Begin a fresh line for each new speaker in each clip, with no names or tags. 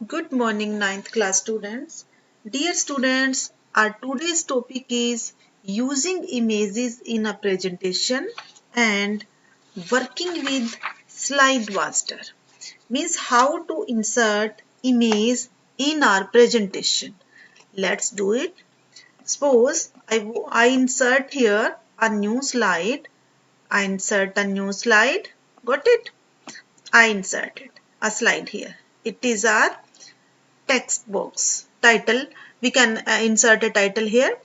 Good morning, ninth class students. Dear students, our today's topic is using images in a presentation and working with slide master. Means how to insert image in our presentation. Let's do it. Suppose I insert here a new slide. I insert a new slide. Got it? I inserted a slide here. It is our text box title. We can insert a title here.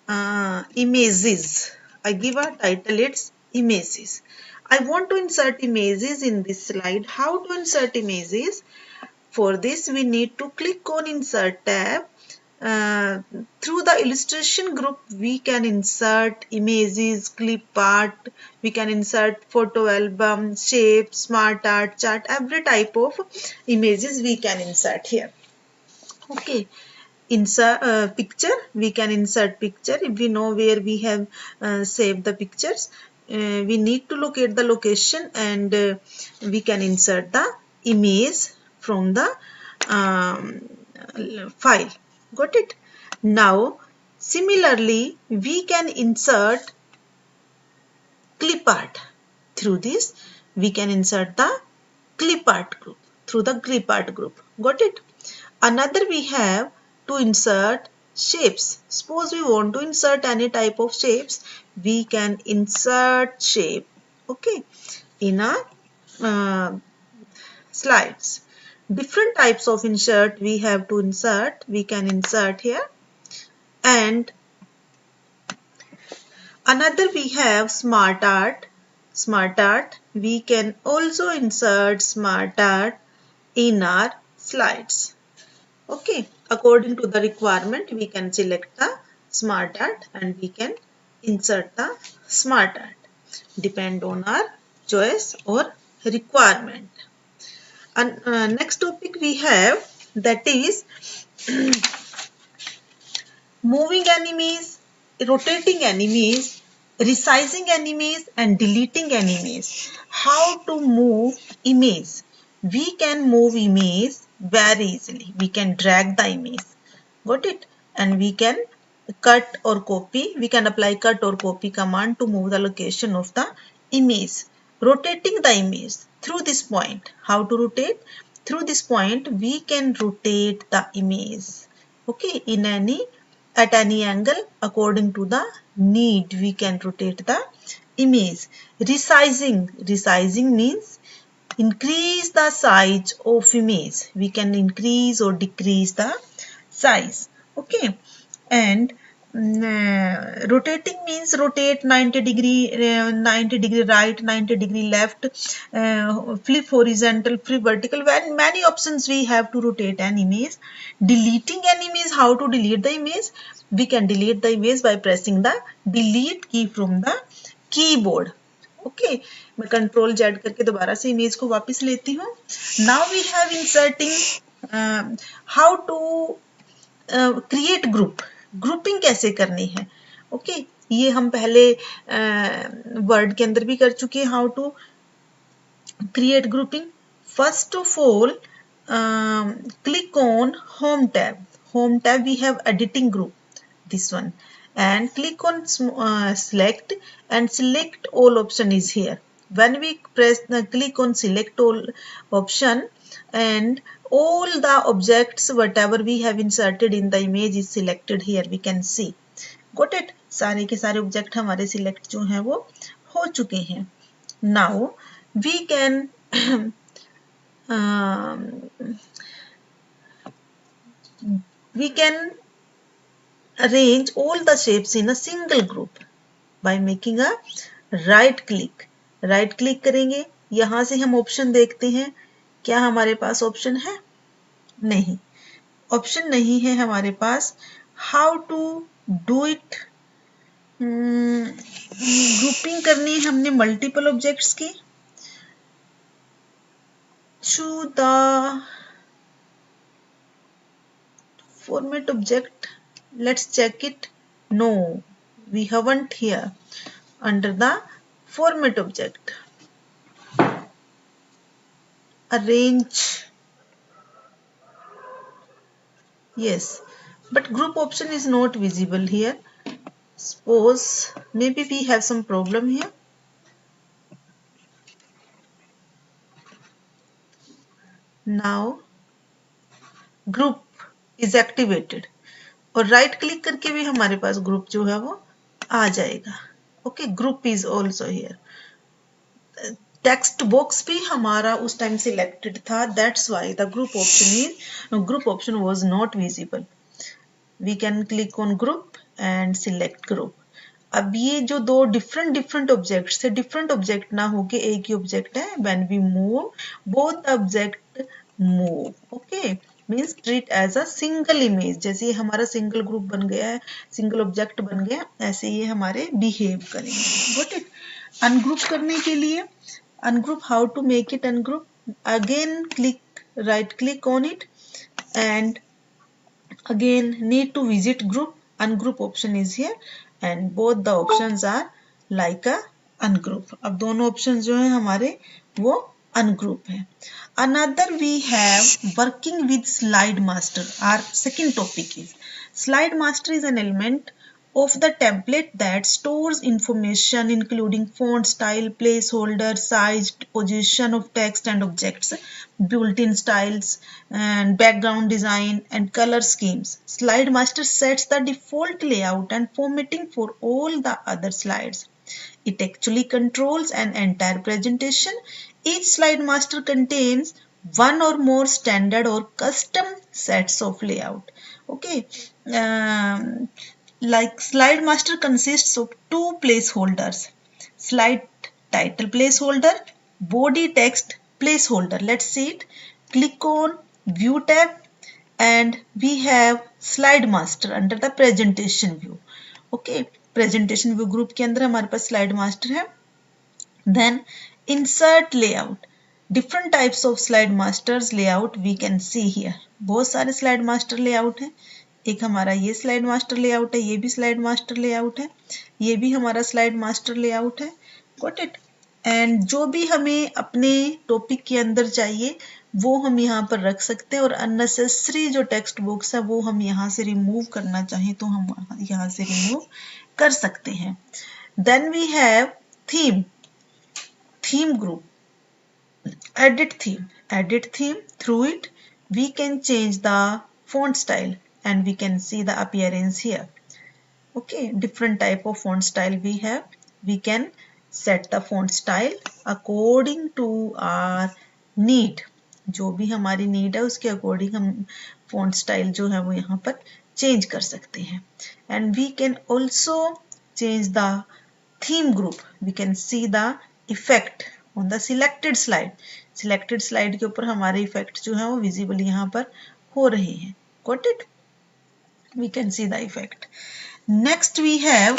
Images. I give a title, it's images. I want to insert images in this slide. How to insert images? For this we need to click on insert tab. Through the illustration group we can insert images, clip art, we can insert photo album, shape, smart art, chart, every type of images we can insert here. Okay, insert picture, we can insert picture. If we know where we have saved the pictures, we need to locate the location and we can insert the image from the file. Got it? Now similarly we can insert clip art. Through this we can insert the clip art group, through the clip art group. Got it? Another we have to insert shapes. Suppose we want to insert any type of shapes, we can insert shape, okay, in a slides. Different types of insert we have to insert, we can insert here. And another we have smart art. Smart art, we can also insert smart art in our slides. Okay, according to the requirement, we can select the smart art and we can insert the smart art. Depend on our choice or requirement. And next topic we have, that is moving enemies, rotating enemies, resizing enemies and deleting enemies. How to move image? We can move image very easily. We can drag the image. Got it? And we can cut or copy. We can apply cut or copy command to move the location of the image. Rotating the image through this point. How to rotate? Through this point we can rotate the image. Okay, in any at any angle according to the need we can rotate the image. Resizing means increase the size of image. We can increase or decrease the size. Okay, and rotating means rotate 90 degree right, 90 degree left, flip horizontal, flip vertical. When many options we have to rotate an image. Deleting an image, how to delete the image? We can delete the image by pressing the delete key from the keyboard. Okay मैं control Z करके दोबारा से image को वापस लेती हूँ. Now we have inserting how to create group. Grouping कैसे करनी है? ओके ये हम पहले वर्ड के अंदर भी कर चुके हैं. How to create grouping. First of all click on home tab we have editing group, this one, and click on select, and select all option is here. When we press click on select all option, and all the objects whatever we have inserted in the image is selected here, we can see. Got it? सारे के सारे object हमारे select जो हैं वो हो चुके हैं. Now we can we can arrange all the shapes in a single group by making a right click. Right click करेंगे, यहां से हम ऑप्शन देखते हैं. क्या हमारे पास ऑप्शन है? नहीं, ऑप्शन नहीं है हमारे पास. How to do it? Grouping करनी है हमने मल्टीपल ऑब्जेक्ट्स की. Choose the format object. Let's check it. No, we haven't here under the format object. Arrange Yes, but group option is not visible here. Suppose maybe we have some problem here. Now group is activated और right click करके भी हमारे पास group जो है वो आ जाएगा. Okay, group is also here. Text box भी हमारा उस टाइम सिलेक्टेड था, that's why the group option was not visible. We can click on group and select group. अब ये जो दो डिफरेंट ऑब्जेक्ट से डिफरेंट ऑब्जेक्ट ना होके एक ही ऑब्जेक्ट है. When we move both object move. Okay, means treat as a single image. जैसे ये हमारा सिंगल ग्रुप बन गया है, सिंगल ऑब्जेक्ट बन गया, ऐसे ये हमारे बिहेव करेंगे. Got it. अनग्रुप करने के लिए ungroup, how to make it ungroup? Again right click on it and again need to visit group. Ungroup option is here and both the options are like a ungroup. अब दोनों options जो हैं हमारे वो ungroup है. Another we have working with slide master. Our second topic is slide master is an element of the template that stores information including font style, placeholder, size, position of text and objects, built-in styles and background design and color schemes. Slide master sets the default layout and formatting for all the other slides. It actually controls an entire presentation. Each slide master contains one or more standard or custom sets of layout. Okay. Like slide master consists of two placeholders, slide title placeholder, body text placeholder. Let's see it. Click on view tab and we have slide master under the presentation view. Okay, presentation view group के अंदर हमारे पास slide master है. Then insert layout. Different types of slide masters layout we can see here. बहुत सारे slide master layout हैं. एक हमारा ये स्लाइड मास्टर लेआउट है, ये भी स्लाइड मास्टर लेआउट है, ये भी हमारा स्लाइड मास्टर लेआउट है. Got it. एंड जो भी हमें अपने टॉपिक के अंदर चाहिए वो हम यहाँ पर रख सकते हैं और अननेसेसरी जो टेक्स्ट बॉक्स है वो हम यहाँ से रिमूव करना चाहें तो हम यहाँ से रिमूव कर सकते हैं. Then we have theme group. Edit theme. Through it we can change the font style and we can see the appearance here. Okay, different type of font style we have. We can set the font style according to our need. जो भी हमारी need है उसके according हम font style जो है वो यहाँ पर चेंज कर सकते हैं. And we can also change the theme group. We can see the effect on the selected slide के ऊपर हमारे इफेक्ट जो है वो विजिबल यहाँ पर हो रहे हैं. Got it? We can see the effect. Next we have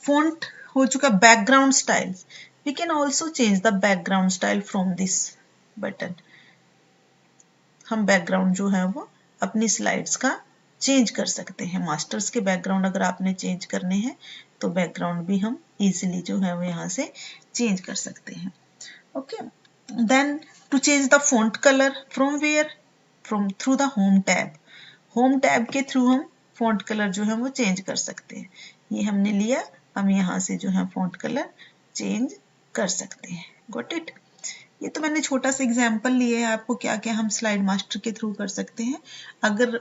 font हो चुका background styles. We can also change the background style from this button. हम background जो है वो अपनी slides का change कर सकते हैं. मास्टर्स के background अगर आपने change करने हैं तो background भी हम easily जो है वो यहाँ से change कर सकते हैं. Okay. Then to change the font color from where? Through the home tab के थ्रू हम फॉन्ट कलर जो है वो चेंज कर सकते हैं. ये हमने लिया, हम यहाँ से जो है फॉन्ट कलर चेंज कर सकते हैं. Got it. ये तो मैंने छोटा सा एग्जांपल लिया है आपको क्या क्या हम स्लाइड मास्टर के थ्रू कर सकते हैं. अगर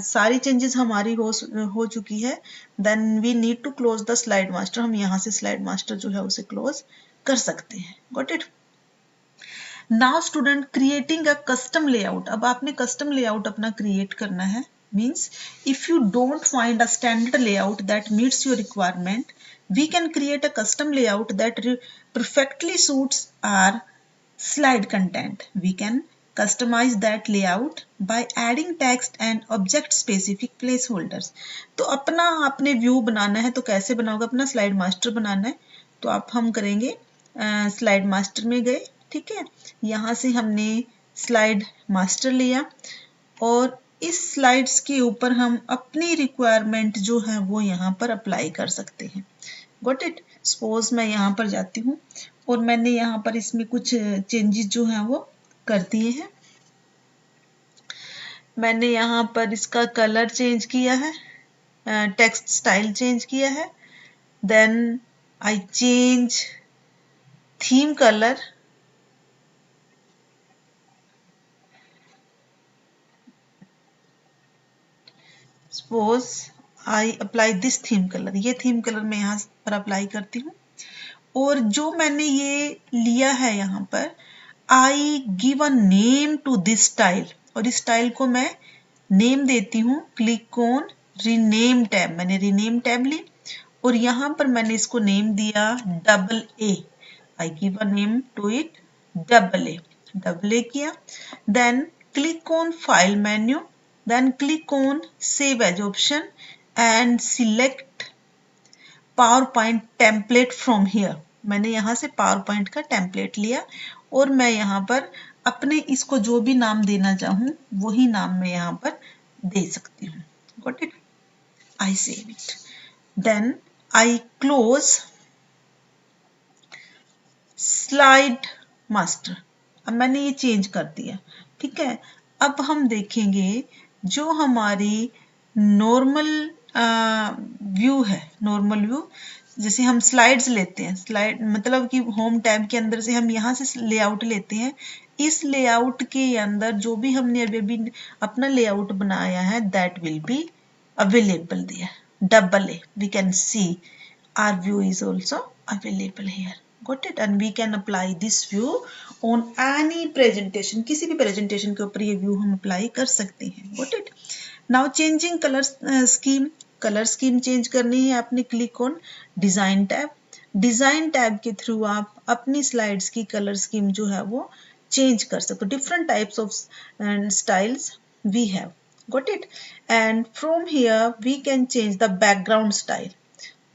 सारी चेंजेस हमारी हो चुकी है then we need to close the slide master. हम यहाँ से स्लाइड मास्टर जो है उसे क्लोज कर सकते हैं. Got it. Now student creating a custom layout. अब आपने कस्टम लेआउट अपना क्रिएट करना है. Means if you don't find a standard layout that meets your requirement we can create a custom layout that perfectly suits our slide content. We can customize that layout by adding text and object specific placeholders. तो अपना आपने view बनाना है तो कैसे बनाओगे? अपना slide master बनाना है तो आप हम करेंगे स्लाइड मास्टर में गए. ठीक है, यहाँ से हमने स्लाइड मास्टर लिया और इस स्लाइड्स के ऊपर हम अपनी रिक्वायरमेंट जो है वो यहाँ पर अप्लाई कर सकते हैं. Got it. सपोज मैं यहाँ पर जाती हूँ और मैंने यहाँ पर इसमें कुछ चेंजेस जो हैं वो कर दिए हैं. मैंने यहाँ पर इसका कलर चेंज किया है, टेक्स्ट स्टाइल चेंज किया है, then I change theme colour, suppose I apply this theme colour, ये थीम कलर मैं यहाँ पर अप्लाई करती हूँ। और जो मैंने ये लिया है यहाँ पर, I give a name to this style, और इस स्टाइल को मैं नेम देती हूँ। क्लिक ऑन रीनेम टैब, मैंने रीनेम टैब ली और यहाँ पर मैंने इसको नेम दिया double A. I give a name to it double A किया। Then click on file menu, then click on save as option and select PowerPoint template from here। मैंने यहाँ से PowerPoint का टेम्पलेट लिया और मैं यहाँ पर अपने इसको जो भी नाम देना चाहूँ वही नाम मैं यहाँ पर दे सकती हूँ। Got it? I save it. Then I close slide master। अब मैंने ये चेंज कर दिया, ठीक है। अब हम देखेंगे जो हमारी नॉर्मल व्यू है, नॉर्मल व्यू जैसे हम स्लाइड्स लेते हैं, स्लाइड मतलब कि होम टैब के अंदर से हम यहाँ से लेआउट लेते हैं। इस लेआउट के अंदर जो भी हमने अभी अपना लेआउट बनाया है that will be available there. Double A, we can see our view is also available here. Got it? And we can apply this view on any presentation, किसी भी presentation के ऊपर ये view हम apply कर सकते हैं। Got it? Now changing color scheme, color scheme change करनी है आपने, click on design tab। design tab के थ्रू आप अपनी slides की color scheme जो है वो change कर सकते हो। different types of styles we have। Got it? And from here we can change the background style।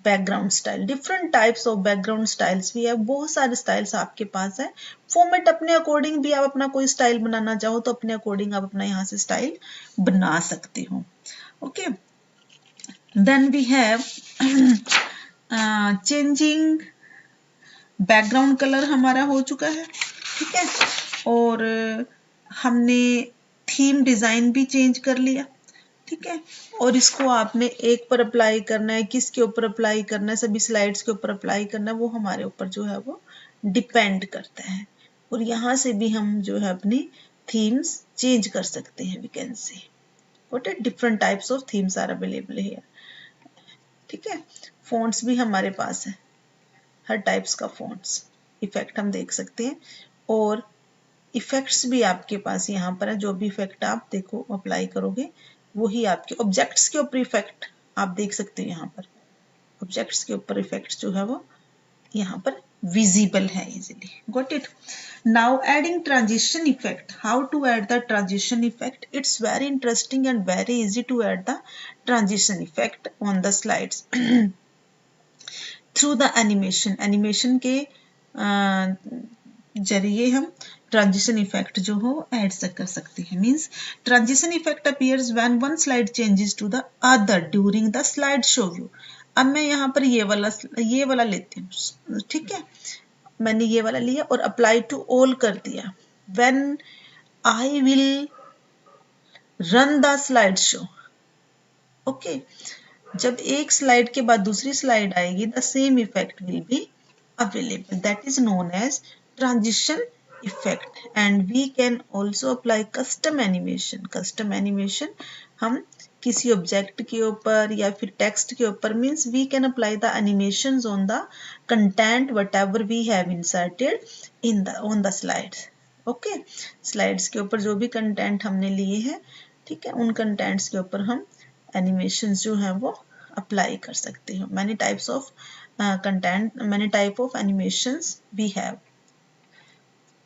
Background style, different types of background styles भी है, बहुत सारे स्टाइल्स आपके पास है। फॉर्मेट अपने अकॉर्डिंग भी आप अपना कोई स्टाइल बनाना चाहो तो अपने अकॉर्डिंग आप अपना यहाँ से स्टाइल बना सकते हो। Okay, then we have changing background colour हमारा हो चुका है, ठीक है। और हमने थीम डिजाइन भी चेंज कर लिया, ठीक है। और इसको आपने एक पर अप्लाई करना है, किसके ऊपर अप्लाई करना है, सभी स्लाइड्स के ऊपर अप्लाई करना है, वो हमारे ऊपर जो है वो डिपेंड करता है। और यहाँ से भी हम जो है अपनी थीम्स चेंज कर सकते हैं। We can see what it different types of themes are available here, ठीक है। फॉन्ट्स भी हमारे पास है, हर टाइप्स का फॉन्ट्स, इफेक्ट हम देख सकते हैं। और इफेक्ट्स भी आपके पास यहाँ पर है, जो भी इफेक्ट आप देखो अप्लाई करोगे वही आपके ऑब्जेक्ट्स के ऊपर इफेक्ट आप देख सकते हो। यहाँ पर ऑब्जेक्ट्स के ऊपर इफेक्ट जो है वो यहाँ पर विजिबल है easily. Got it? Now adding transition effect, how to add the transition effect? It's very interesting and very easy to add the transition effect on the slides through the animation. Animation के जरिए हम transition effect जो हो add कर सकते हैं। Means transition effect appears when one slide changes to the other during the slide show view. अब मैं यहाँ पर ये वाला लेती हूँ, ठीक है। मैंने ये वाला लिया और अप्लाई टू ऑल कर दिया। When I will run the slide show, okay, जब एक स्लाइड के बाद दूसरी स्लाइड आएगी the same effect will be available, that is known as transition effect। and we can also apply custom animation। custom animation हम किसी object के ऊपर या फिर टेक्स्ट के ऊपर, means we can apply the animations on the content whatever we have inserted in the on the slides. Okay, slides के ऊपर जो भी कंटेंट हमने लिए हैं, ठीक है, उन कंटेंट्स के ऊपर हम एनिमेशंस जो है वो अप्लाई कर सकते हो। Many types of content, many type of animations we have।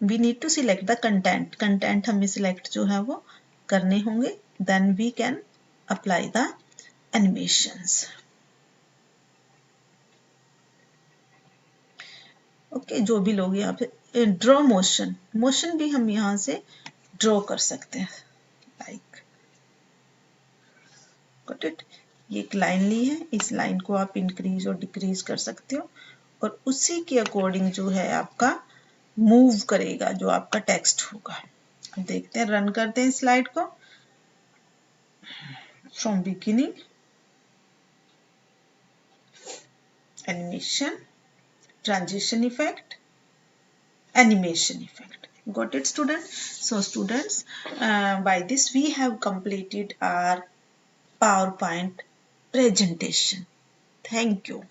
we need to select the content हमें select जो है वो करने होंगे, then we can apply the animations। okay, जो भी लोग यहाँ पे ड्रॉ मोशन भी हम यहाँ से ड्रॉ कर सकते हैं। like got it? ये एक लाइन ली है, इस लाइन को आप इंक्रीज और डिक्रीज कर सकते हो और उसी के अकॉर्डिंग जो है आपका मूव करेगा जो आपका टेक्स्ट होगा। अब देखते हैं, रन करते हैं स्लाइड को। from beginning, animation, transition effect, animation effect. Got it, students? So students, by this we have completed our PowerPoint presentation. Thank you.